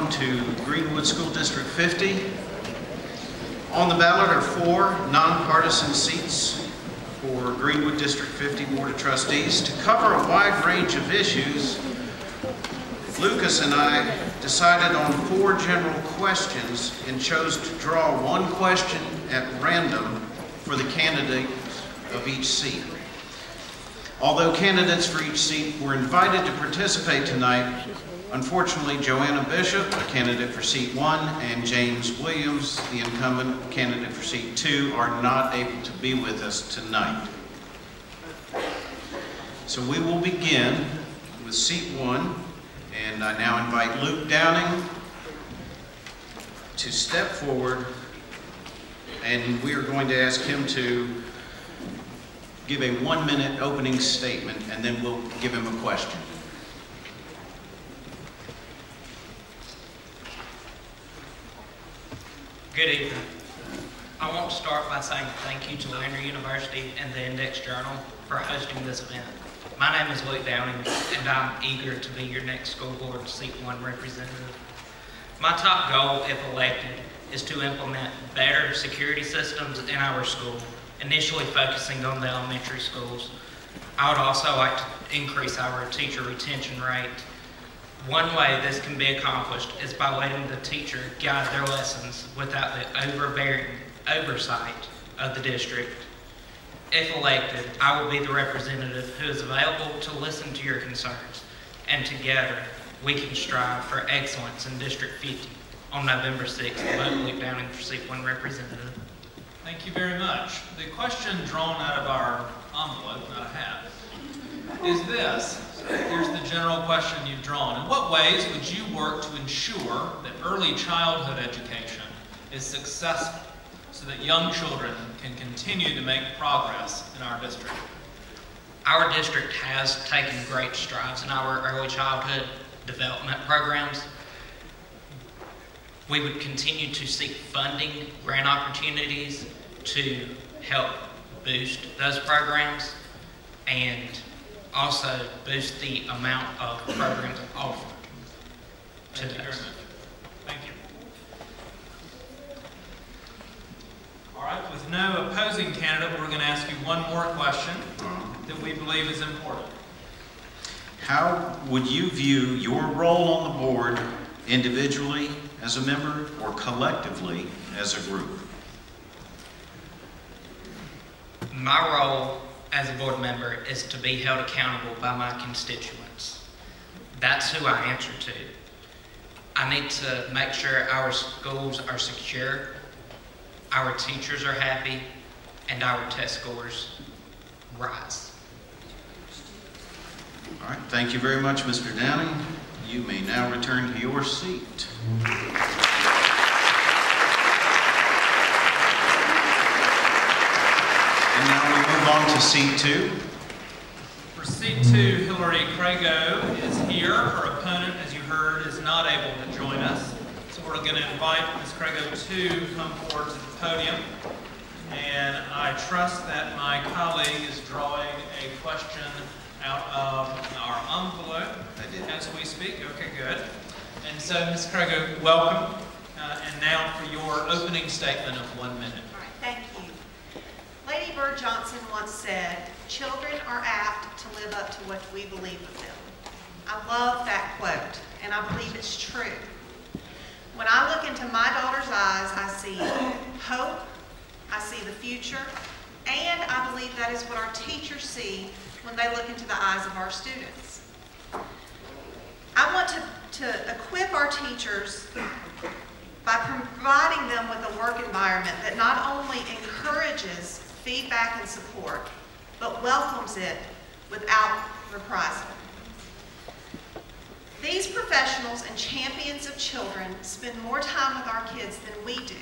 welcome to Greenwood School District 50. On the ballot are 4 nonpartisan seats for Greenwood District 50 Board of Trustees. To cover a wide range of issues, Lucas and I decided on 4 general questions and chose to draw one question at random for the candidates of each seat. Although candidates for each seat were invited to participate tonight, unfortunately, Joanna Bishop, a candidate for seat 1, and James Williams, the incumbent candidate for seat 2, are not able to be with us tonight. So we will begin with seat 1, and I now invite Luke Downing to step forward, and we are going to ask him to give a 1-minute opening statement, and then we'll give him a question. Good evening. I want to start by saying thank you to Lander University and the Index Journal for hosting this event. My name is Luke Downing, and I'm eager to be your next school board seat 1 representative. My top goal, if elected, is to implement better security systems in our school, initially focusing on the elementary schools. I would also like to increase our teacher retention rate. One way this can be accomplished is by letting the teacher guide their lessons without the overbearing oversight of the district. If elected, I will be the representative who is available to listen to your concerns, and together we can strive for excellence in District 50 on November 6th. Vote Luke Downing for seat 1 representative. Thank you very much. The question drawn out of our envelope, not a hat, is this. Here's the general question you've drawn. In what ways would you work to ensure that early childhood education is successful so that young children can continue to make progress in our district? Our district has taken great strides in our early childhood development programs. We would continue to seek funding, grant opportunities to help boost those programs and also boost the amount of programs offered to those. Thank you. All right, with no opposing candidate, we're going to ask you one more question that we believe is important. How would you view your role on the board individually as a member or collectively as a group? My role as a board member is to be held accountable by my constituents. That's who I answer to. I need to make sure our schools are secure, our teachers are happy, and our test scores rise. All right, thank you very much, Mr. Downing. You may now return to your seat. And now we move on to seat 2. For seat 2, Hillary Crago is here. Her opponent, as you heard, is not able to join us. So we're going to invite Ms. Crago to come forward to the podium. And I trust that my colleague is drawing a question out of our envelope as we speak. Okay, good. And so, Ms. Crago, welcome. And now for your opening statement of 1 minute. All right, thank you. Lady Bird Johnson once said, "Children are apt to live up to what we believe of them." I love that quote, and I believe it's true. When I look into my daughter's eyes, I see hope, I see the future, and I believe that is what our teachers see when they look into the eyes of our students. I want to equip our teachers by providing them with a work environment that not only encourages feedback and support, but welcomes it without reprisal. These professionals and champions of children spend more time with our kids than we do.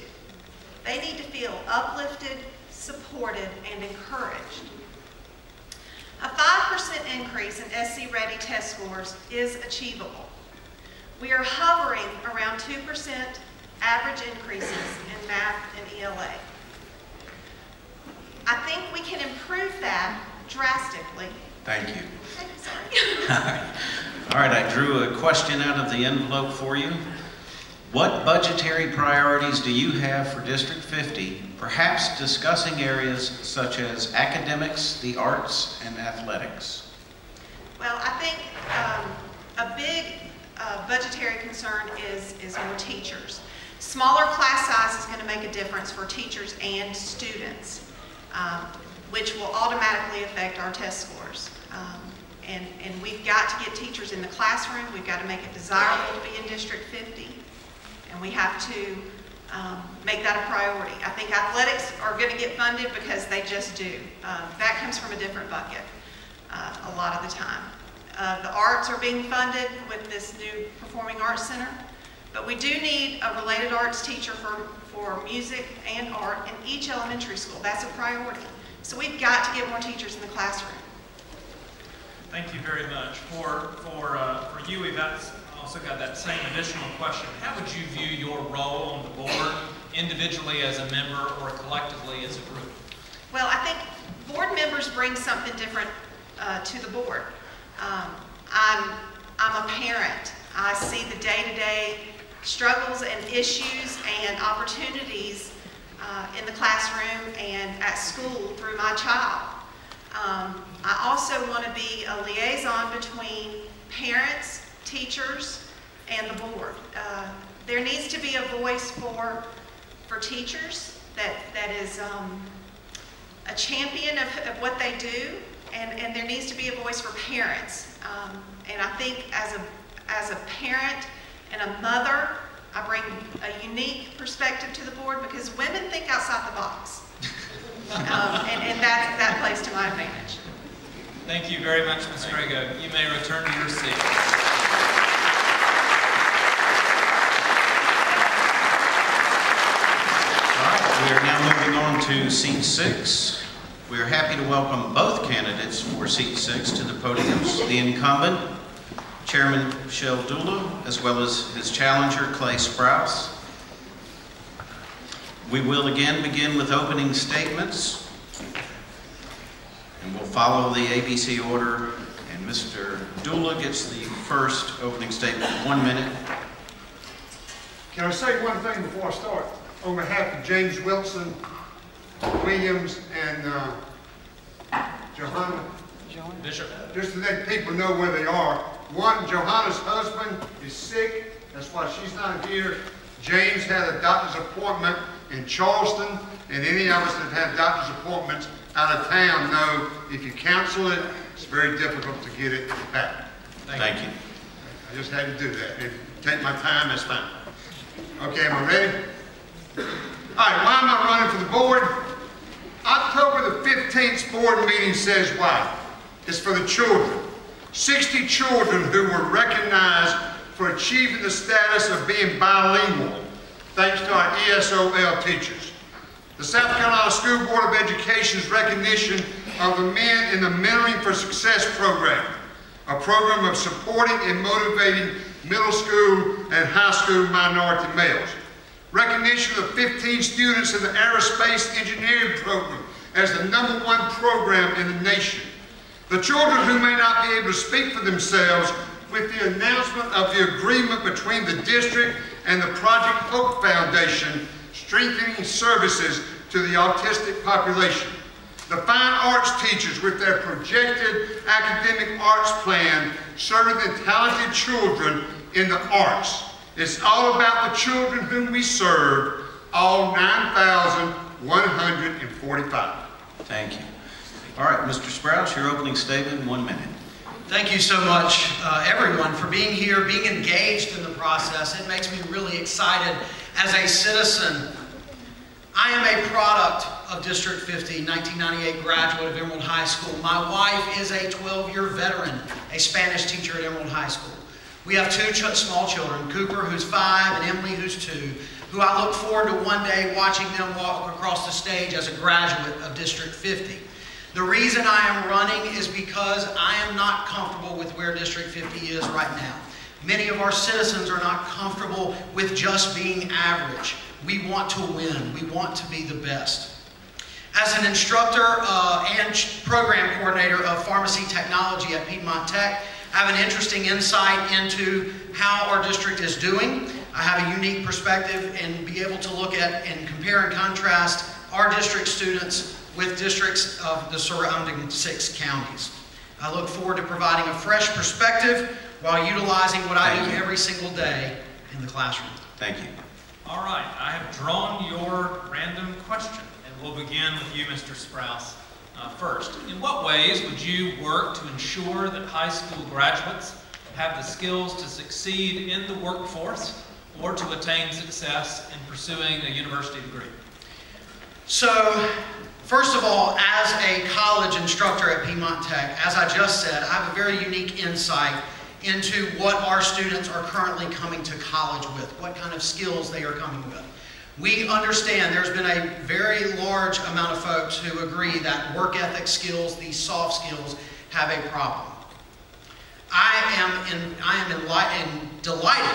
They need to feel uplifted, supported, and encouraged. A 5% increase in SC Ready test scores is achievable. We are hovering around 2% average increases in math and ELA. I think we can improve that drastically. Thank you. Sorry. All right, I drew a question out of the envelope for you. What budgetary priorities do you have for District 50, perhaps discussing areas such as academics, the arts, and athletics? Well, I think a big budgetary concern is more teachers. Smaller class size is going to make a difference for teachers and students, which will automatically affect our test scores. And we've got to get teachers in the classroom. We've got to make it desirable to be in District 50. And we have to make that a priority. I think athletics are going to get funded because they just do. That comes from a different bucket a lot of the time. The arts are being funded with this new Performing Arts Center. But we do need a related arts teacher for music and art in each elementary school. That's a priority. So we've got to get more teachers in the classroom. Thank you very much. For you, we've also got that same additional question. How would you view your role on the board, individually as a member or collectively as a group? Well, I think board members bring something different to the board. I'm a parent. I see the day-to-day struggles and issues and opportunities in the classroom and at school through my child. I also want to be a liaison between parents, teachers, and the board. There needs to be a voice for teachers that is a champion of what they do, and there needs to be a voice for parents. And I think as a parent and a mother, I bring a unique perspective to the board because women think outside the box. And that plays to my advantage. Thank you very much, Ms. Grego. You may return to your seat. All right, we are now moving on to seat 6. We are happy to welcome both candidates for seat 6 to the podiums. The incumbent, Chairman Michelle Dula, as well as his challenger, Clay Sprouse. We will again begin with opening statements. And we'll follow the ABC order, and Mr. Dula gets the first opening statement, 1 minute. Can I say one thing before I start? On behalf of James Wilson, Williams, and Johanna, Bishop. just to let people know where they are. One, Johanna's husband is sick. That's why she's not here. James had a doctor's appointment in Charleston, and any of us that have had doctor's appointments out of town know if you cancel it, it's very difficult to get it back. Thank you. I just had to do that. If you take my time, that's fine. Okay, am I ready? All right, why am I running for the board? October the 15th board meeting says why. It's for the children. 60 children who were recognized for achieving the status of being bilingual, thanks to our ESOL teachers. The South Carolina School Board of Education's recognition of the Men in the Mentoring for Success program, a program of supporting and motivating middle school and high school minority males. Recognition of 15 students in the Aerospace Engineering program as the #1 program in the nation. The children who may not be able to speak for themselves with the announcement of the agreement between the district and the Project Hope Foundation strengthening services to the autistic population. The fine arts teachers with their projected academic arts plan serving the talented children in the arts. It's all about the children whom we serve, all 9,145. Thank you. All right, Mr. Sprouse, your opening statement, 1 minute. Thank you so much, everyone, for being here, being engaged in the process. It makes me really excited as a citizen. I am a product of District 50, 1998 graduate of Emerald High School. My wife is a 12-year veteran, a Spanish teacher at Emerald High School. We have 2 small children, Cooper, who's 5, and Emily, who's 2, who I look forward to one day watching them walk across the stage as a graduate of District 50. The reason I am running is because I am not comfortable with where District 50 is right now. Many of our citizens are not comfortable with just being average. We want to win. We want to be the best. As an instructor and program coordinator of pharmacy technology at Piedmont Tech, I have an interesting insight into how our district is doing. I have a unique perspective and be able to look at and compare and contrast our district students with districts of the surrounding 6 counties. I look forward to providing a fresh perspective while utilizing what I do every single day in the classroom. Thank you. All right, I have drawn your random question, and we'll begin with you, Mr. Sprouse. First, in what ways would you work to ensure that high school graduates have the skills to succeed in the workforce or to attain success in pursuing a university degree? So, first of all, as a college instructor at Piedmont Tech, as I just said, I have a very unique insight into what our students are currently coming to college with, what kind of skills they are coming with. We understand there's been a very large amount of folks who agree that work ethic skills, these soft skills, have a problem. I am delighted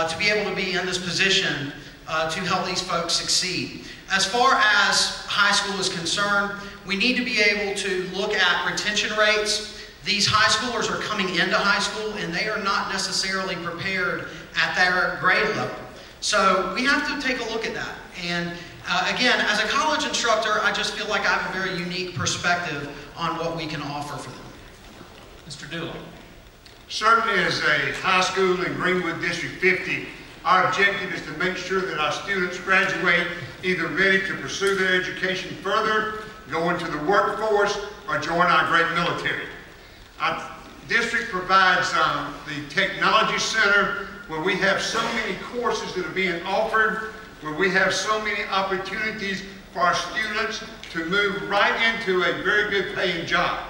to be able to be in this position to help these folks succeed. As far as high school is concerned, we need to be able to look at retention rates. These high schoolers are coming into high school and they are not necessarily prepared at their grade level. So we have to take a look at that. And again, as a college instructor, I just feel like I have a very unique perspective on what we can offer for them. Mr. Dooley. Certainly as a high school in Greenwood District 50, our objective is to make sure that our students graduate either ready to pursue their education further, go into the workforce, or join our great military. Our district provides the Technology Center, where we have so many courses that are being offered, where we have so many opportunities for our students to move right into a very good paying job.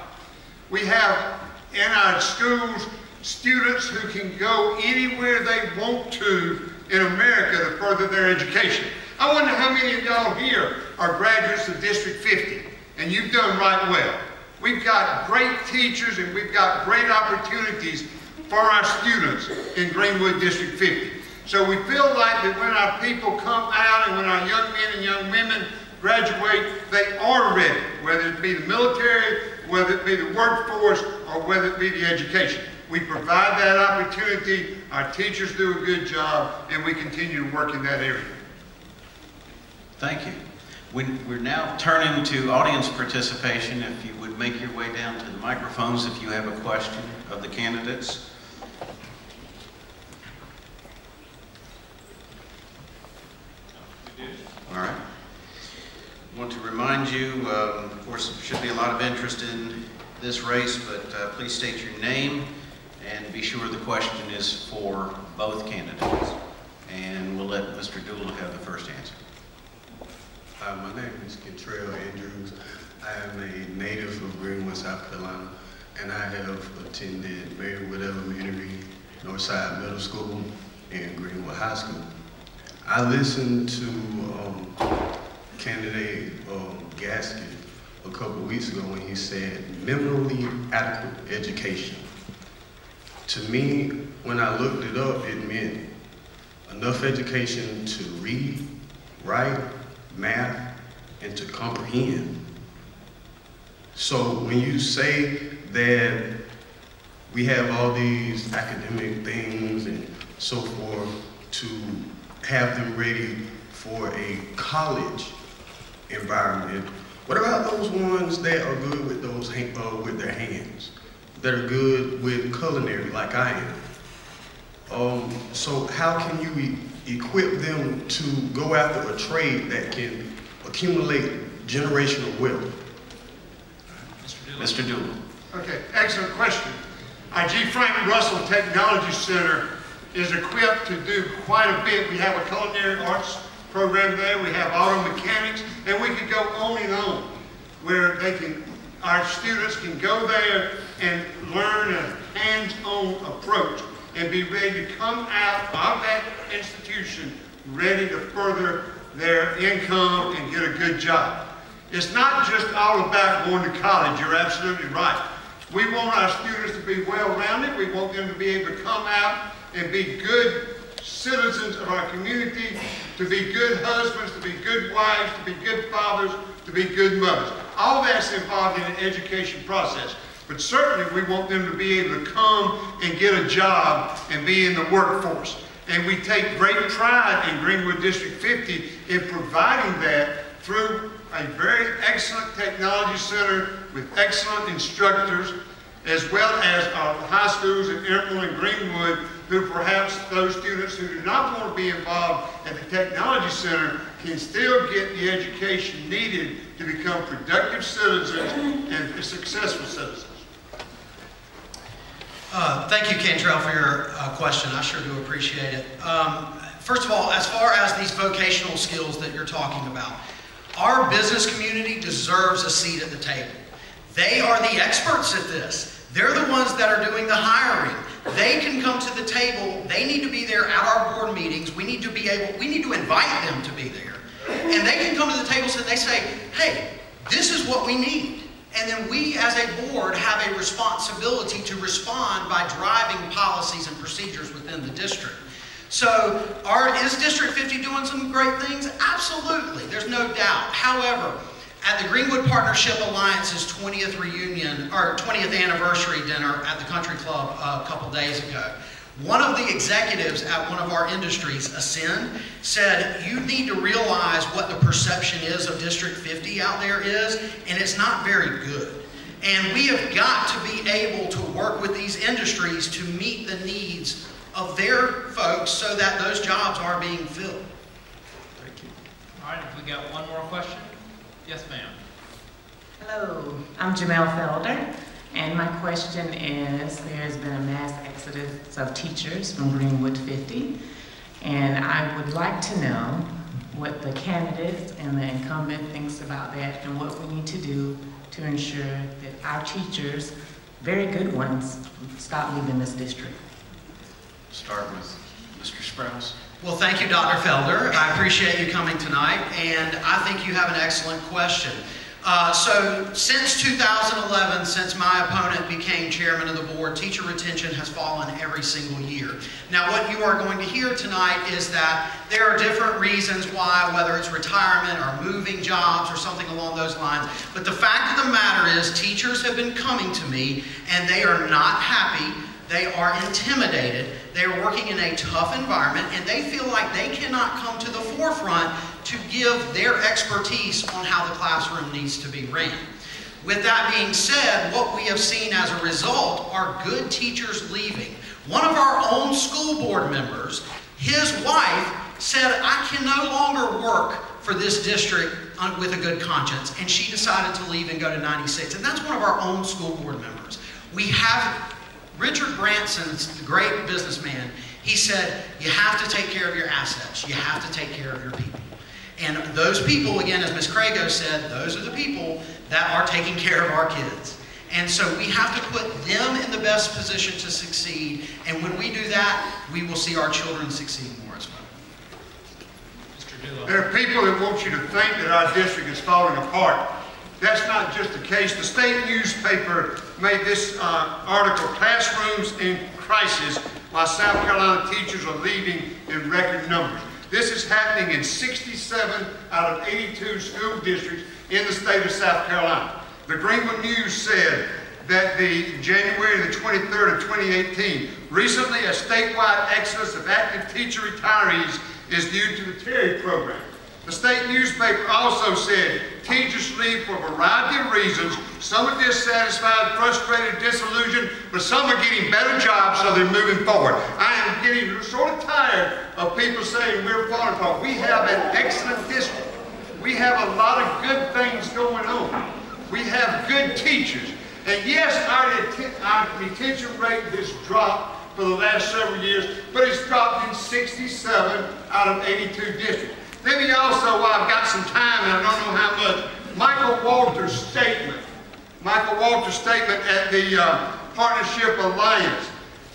We have in our schools students who can go anywhere they want to in America to further their education. I wonder how many of y'all here are graduates of District 50, and you've done right well. We've got great teachers and we've got great opportunities for our students in Greenwood District 50. So we feel like that when our people come out and when our young men and young women graduate, they are ready, whether it be the military, whether it be the workforce, or whether it be the education. We provide that opportunity, our teachers do a good job, and we continue to work in that area. Thank you. We're now turning to audience participation. If you would make your way down to the microphones if you have a question of the candidates. All right. I want to remind you, of course, there should be a lot of interest in this race, but please state your name and be sure the question is for both candidates. And we'll let Mr. Dooley have the first answer. My name is Kentrell Andrews. I am a native of Greenwood, South Carolina, and I have attended Greenwood Elementary, Northside Middle School, and Greenwood High School. I listened to candidate Gaskin a couple of weeks ago when he said minimally adequate education. To me, when I looked it up, it meant enough education to read, write, math, and to comprehend. So when you say that we have all these academic things and so forth to have them ready for a college environment, what about those ones that are good with those with their hands, that are good with culinary like I am? So how can you equip them to go after a trade that can accumulate generational wealth? Mr. Dooley. Okay, excellent question. Our G. Frank Russell Technology Center is equipped to do quite a bit. We have a culinary arts program there, we have auto mechanics, and we could go on and on, where our students can go there and learn a hands-on approach and be ready to come out of that institution ready to further their income and get a good job. It's not just all about going to college, you're absolutely right. We want our students to be well-rounded, we want them to be able to come out and be good citizens of our community, to be good husbands, to be good wives, to be good fathers, to be good mothers. All that's involved in the education process. But certainly we want them to be able to come and get a job and be in the workforce. And we take great pride in Greenwood District 50 in providing that through a very excellent technology center with excellent instructors, as well as our high schools in Emerald and Greenwood, who perhaps those students who do not want to be involved at the technology center can still get the education needed to become productive citizens and successful citizens. Thank you, Cantrell, for your question. I sure do appreciate it. First of all, as far as these vocational skills that you're talking about, our business community deserves a seat at the table. They are the experts at this. They're the ones that are doing the hiring. They can come to the table. They need to be there at our board meetings. We need to invite them to be there. And they can come to the table and they say, hey, this is what we need. And then we as a board have a responsibility to respond by driving policies and procedures within the district. So is District 50 doing some great things? Absolutely, there's no doubt. However, at the Greenwood Partnership Alliance's 20th reunion, or 20th anniversary dinner at the Country Club a couple days ago, one of the executives at one of our industries, Ascend, said, you need to realize what the perception is of District 50 out there is, and it's not very good. And we have got to be able to work with these industries to meet the needs of their folks so that those jobs are being filled. Thank you. All right, we got one more question. Yes, ma'am. Hello, I'm Jamel Felder, and my question is, there's been a mass exodus of teachers from Greenwood 50, and I would like to know what the candidates and the incumbent thinks about that and what we need to do to ensure that our teachers, very good ones, stop leaving this district. Start with Mr. Sprouse. Well, thank you, Dr. Felder. I appreciate you coming tonight, and I think you have an excellent question. So since 2011, since my opponent became chairman of the board, teacher retention has fallen every single year. Now, what you are going to hear tonight is that there are different reasons why, whether it's retirement or moving jobs or something along those lines. But the fact of the matter is, teachers have been coming to me, and they are not happy. They are intimidated. They are working in a tough environment, and they feel like they cannot come to the forefront to give their expertise on how the classroom needs to be ran. With that being said, what we have seen as a result are good teachers leaving. One of our own school board members, his wife, said, I can no longer work for this district with a good conscience, and she decided to leave and go to 96, and that's one of our own school board members. We have Richard Branson's the great businessman. He said, you have to take care of your assets. You have to take care of your people. And those people, again, as Ms. Crago said, those are the people that are taking care of our kids. And so we have to put them in the best position to succeed. And when we do that, we will see our children succeed more as well. Mr. Dillon. There are people that want you to think that our district is falling apart. That's not just the case. The state newspaper made this article, Classrooms in Crisis, while South Carolina teachers are leaving in record numbers. This is happening in 67 out of 82 school districts in the state of South Carolina. The Greenwood News said that January the 23rd of 2018, recently a statewide exodus of active teacher retirees is due to the Terry program. The state newspaper also said teachers leave for a variety of reasons. Some are dissatisfied, frustrated, disillusioned, but some are getting better jobs, so they're moving forward. I am getting sort of tired of people saying we're falling apart. We have an excellent district. We have a lot of good things going on. We have good teachers. And yes, our retention rate has dropped for the last several years, but it's dropped in 67 out of 82 districts. Let me also, while I've got some time and I don't know how much, Michael Walter's statement at the Partnership Alliance.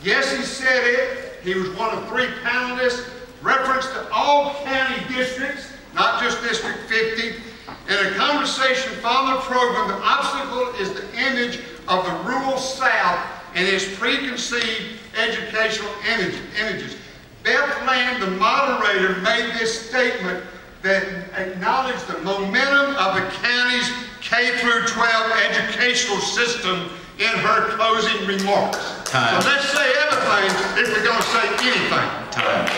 Yes, he said it. He was one of 3 panelists, reference to all county districts, not just District 50. In a conversation following the program, the obstacle is the image of the rural South and its preconceived educational images. Beth Land, the moderator, made this statement that acknowledged the momentum of the county's K-12 educational system in her closing remarks. Time. So let's say everything if we're going to say anything. Time.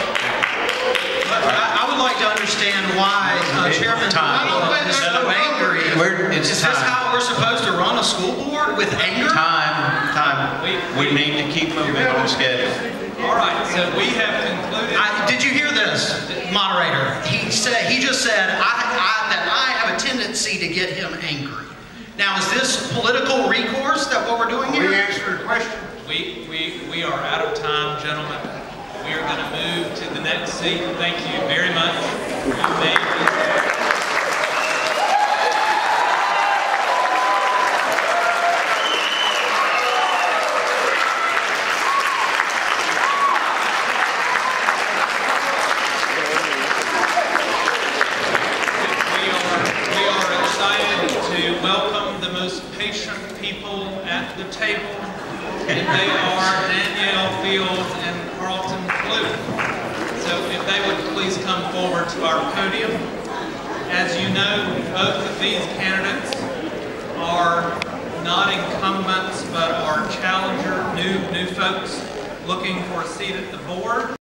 But I would like to understand why Chairman Doyle is so angry. It's Is this time. how we're supposed to run a school board, with anger? Time. We need to keep moving on schedule. All right, so we have concluded. Did you hear this, moderator? He just said that I have a tendency to get him angry. Now, is this political recourse that what we're doing here? We answer the question. We are out of time, gentlemen. We are going to move to the next seat. Thank you very much. You may welcome the most patient people at the table, and they are Danielle Fields and Carlton Clute. So if they would please come forward to our podium. As you know, both of these candidates are not incumbents, but are challenger, new folks looking for a seat at the board.